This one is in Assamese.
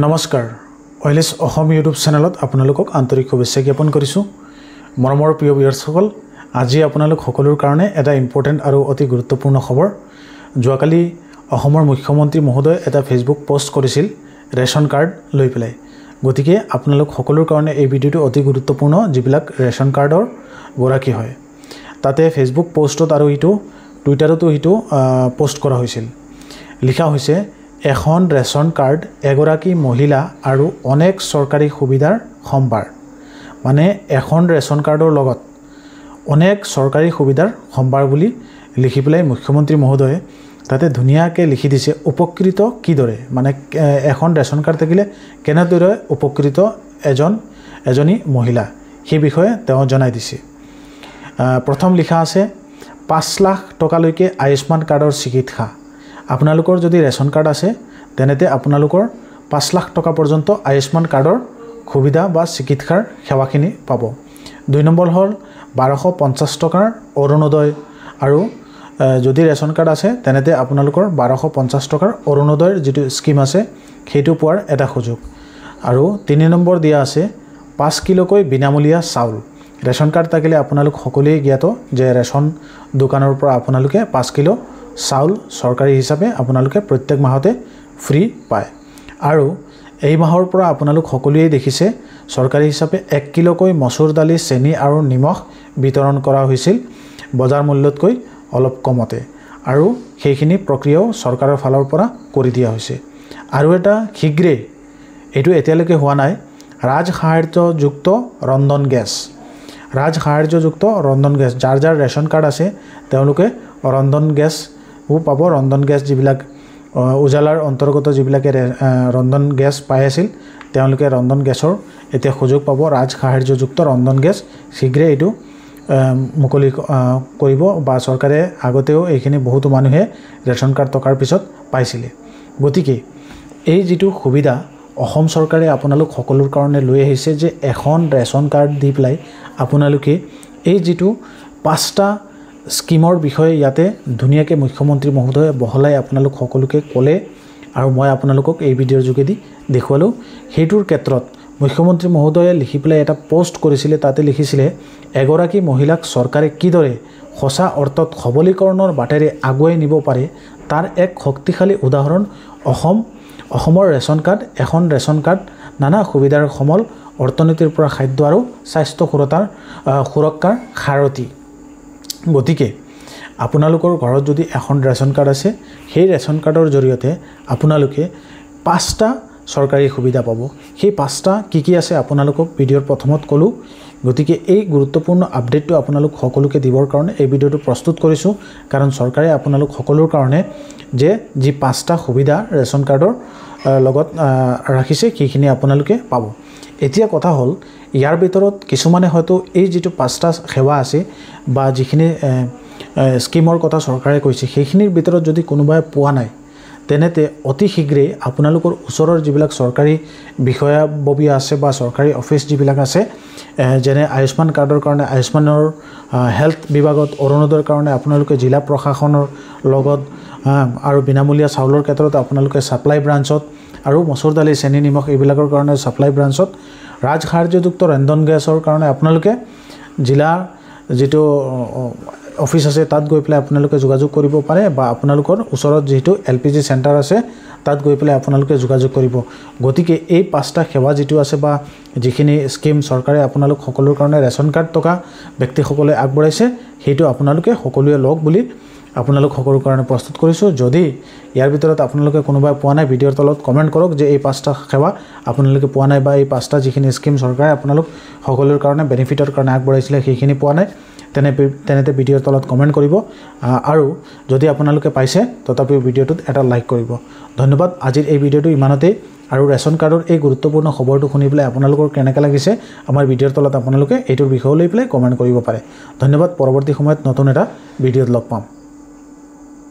নমস্কাৰ ওয়েলেছ অসম ইউটিউব চেনেলত আপোনালোকক আন্তৰিক শুভেচ্ছা জ্ঞাপন কৰিছোঁ মৰমৰ প্ৰিয় ভিউয়াৰসকল আজি আপোনালোক সকলোৰ কাৰণে এটা ইম্পৰ্টেন্ট আৰু অতি গুৰুত্বপূৰ্ণ খবৰ যোৱাকালি অসমৰ মুখ্যমন্ত্ৰী মহোদয় এটা ফেসবুক পোষ্ট কৰিছিল ৰেশন কাৰ্ড লৈ পেলাই গতিকে আপোনালোক সকলোৰ কাৰণে এই ভিডিওটো অতি গুৰুত্বপূৰ্ণ যিবিলাক ৰেশন কাৰ্ডৰ গৰাকী হয় তাতে ফেসবুক পোষ্টত আৰু ইটো টুইটাৰতো ইটো পোষ্ট কৰা হৈছিল লিখা হৈছে এখন ৰেশন কাৰ্ড এগৰাকী মহিলা আৰু অনেক চৰকাৰী সুবিধাৰ সম্ভাৰ মানে এখন ৰেশন কাৰ্ডৰ লগত অনেক চৰকাৰী সুবিধাৰ সম্ভাৰ বুলি লিখি পেলাই মুখ্যমন্ত্ৰী মহোদয়ে তাতে ধুনিয়াকৈ লিখি দিছে উপকৃত কিদৰে মানে এখন ৰেশন কাৰ্ড থাকিলে কেনেদৰে উপকৃত এজনী মহিলা সেই বিষয়ে তেওঁ জনাই দিছে প্ৰথম লিখা আছে 5 লাখ টকালৈকে আয়ুষ্মান কাৰ্ডৰ চিকিৎসা আপোনালোকৰ যদি ৰেশন কাৰ্ড আছে তেনেতে আপোনালোকৰ 5 লাখ টকা পৰ্যন্ত আয়ুষ্মান কাৰ্ডৰ সুবিধা বা চিকিৎসাৰ সেৱাখিনি পাব 2 নম্বৰ হল 1250 টকাৰ অৰুণোদয় আৰু যদি ৰেশন কাৰ্ড আছে তেনেতে আপোনালোকৰ 1250 টকাৰ অৰুণোদয়ৰ যেটো স্কিম আছে সেইটো পোৱাৰ এটা সুযোগ আৰু 3 নম্বৰ দিয়া আছে 5 কিলোকৈ বিনামূলীয়া চাউল ৰেশন কাৰ্ড থাকিলে আপোনালোক সকলোৱে জ্ঞাত যে ৰেশন দোকানৰ পৰা আপোনালোকে 5 কিলো চাউল সৰকাৰি হিচাপে আপোনালোকে প্ৰত্যেক মাহতে ফ্ৰী পায় আৰু এই মাহৰ পৰা আপোনালোক সকলোৱে দেখিছে সৰকাৰি হিচাপে 1 কিলোকৈ মসুৰ দালি চেনি আৰু নিমখ বিতৰণ কৰা হৈছিল বজাৰ মূল্যতকৈ অলপ কমতে আৰু সেইখিনি প্ৰক্ৰিয়াও সৰকাৰৰ ফালৰ পৰা কৰি দিয়া হৈছে আৰু এটা খিগ্ৰে এটো এতিয়ালৈকে হোৱা নাই ৰাজসাহায্যযুক্ত ৰন্ধন গেছ ৰাজসাহায্যযুক্ত ৰন্ধন গেছ যাৰ ৰেশন কাৰ্ড আছে তেওঁলোকে ৰন্ধন গেছ পাব ৰন্ধন গেছ যিবিলাক উজালাৰ অন্তৰ্গত যিবিলাকে ৰন্ধন গেছ পাই আছিল তেওঁলোকে ৰন্ধন গেছৰ এতিয়া সুযোগ পাব ৰাজসাহায্যযুক্ত ৰন্ধন গেছ শীঘ্ৰে এটো মুকলি কৰিব বা চৰকাৰে আগতেও এইখিনি বহুত মানুহে ৰেশন কাৰ্ড টকাৰ পিছত পাইছিল গতিকে এই যেটো সুবিধা অসম চৰকাৰে আপোনালোক সকলোৰ কাৰণে লৈ আহিছে যে এখন ৰেশন কাৰ্ড দি প্লাই আপোনালোকে এই যেটো 5টা স্কিমৰ বিষয়ে ইয়াতে ধুনিয়াকৈ মুখ্যমন্ত্ৰী মহোদয় বহলাই আপোনালোক সকলোকে ক'লে আৰু মই আপোনালোকক এই ভিডিঅ'ৰ যোগেদি দেখুৱালো হেইটোৰ ক্ষেত্ৰত মুখ্যমন্ত্ৰী মহোদয়ে লিখি পেলাই এটা পোষ্ট কৰিছিল তাতে লিখিছিলে এগৰাকী মহিলাক চৰকাৰে কিদৰে সঁচা অৰ্থত সবলীকৰণৰ বাটেৰে আগুৱাই নিব পাৰে তাৰ এক শক্তিশালী উদাহৰণ অসমৰ ৰেশন কাৰ্ড এখন ৰেশন কাৰ্ড নানা সুবিধাৰ সমল অৰ্থনীতিৰ পৰা খাদ্য আৰু স্বাস্থ্য সুৰক্ষাৰ খাৰতি গতিকে আপোনালোকৰ ঘৰত যদি এখন ৰেশন কাৰ্ড আছে সেই ৰেশন কাৰ্ডৰ জৰিয়তে আপোনালোকে 5টা চৰকাৰী সুবিধা পাব সেই 5টা কি আছে আপোনালোকক ভিডিঅ'ৰ প্ৰথমত কলো গতিকে এই গুৰুত্বপূৰ্ণ আপডেটটো আপোনালোক সকলোকে দিবৰ কাৰণে এই ভিডিঅ'টো প্ৰস্তুত কৰিছো কাৰণ চৰকাৰে আপোনালোক সকলোৰ কাৰণে যে যি 5টা সুবিধা ৰেশন কাৰ্ডৰ লগত ৰাখিছে কিখিনি আপোনালোকে পাব এতিয়া কথা হল ইয়াৰ ভিতৰত কিছুমানে হয়তো এই যেটো 5টা সেৱা আছে বা যিখিনি স্কিমৰ কথা চৰকাৰে কৈছে সেইখিনিৰ ভিতৰত যদি কোনোবাই পোৱা নাই তেনেতে অতি শীঘ্ৰে আপোনালোকৰ ওচৰৰ যিবিলাক চৰকাৰী বিষয়াববী আছে বা চৰকাৰী অফিচ যিবিলাক আছে যেনে আয়ুষ্মান কাৰ্ডৰ কাৰণে আয়ুষ্মানৰ হেলথ বিভাগত অৰুণোদয়ৰ কাৰণে আপোনালোকে জিলা প্ৰশাসনৰ লগত আৰু বিনামূলীয়া চাউলৰ ক্ষেত্ৰত আপোনালোকে সাপ্লাই ব্ৰাঞ্চত আৰু মসুৰ দালি চেনি নিমখ এইবিলাকৰ কাৰণে সাপ্লাই ব্ৰাঞ্চত ৰাজসাহায্যযুক্ত ৰন্ধন গেছৰ কাৰণে আপোনালোকে জিলা যেটো অফিচ আছে তাত গৈ পেলাই আপোনালোকে যোগাযোগ কৰিব পাৰে বা আপোনালোকৰ ওচৰত যেটো এলপিজি সেন্টাৰ আছে তাত গৈ পেলাই আপোনালোকে যোগাযোগ কৰিব গতিকে এই 5টা সেৱা যেটো আছে বা যিখিনি স্কিম চৰকাৰে আপোনালোক সকলোৰ কাৰণে ৰেশন কাৰ্ড টকা ব্যক্তিসকলে আগবঢ়াইছে হেইটো আপোনালোকে সকলোৱে লওক বুলি আপোনালোক সকলোৰ কাৰণে প্ৰস্তুত কৰিছো যদি ইয়াৰ ভিতৰত আপোনালোকে কোনোবাই পোৱা নাই ভিডিঅ'ৰ তলত কমেন্ট কৰক যে এই 5টা সেৱা আপোনালোকে পোৱা নাই বা এই 5টা যিখিনি স্কিম চৰকাৰে আপোনালোক সকলোৰ কাৰণে বেনিফিটৰ কাৰণে আগবঢ়াইছিল সেইখিনি পোৱা নাই তেনেতে ভিডিঅ'ৰ তলত কমেন্ট কৰিব আৰু যদি আপোনালোকে পাইছে তথাপিও ভিডিঅ'টোত এটা লাইক কৰিব ধন্যবাদ আজিৰ এই ভিডিঅ'টো ইমানতে আৰু ৰেশন কাৰ্ডৰ এই গুৰুত্বপূৰ্ণ খবৰটো শুনি পেলাই আপোনালোকৰ কেনেকৈ লাগিছে আমাৰ ভিডিঅ'ৰ তলত আপোনালোকে এইটোৰ বিষয় লৈ পেলাই কমেন্ট কৰিব পাৰে ধন্যবাদ পৰৱৰ্তী সময়ত নতুন এটা ভিডিঅ'ত লগ পাম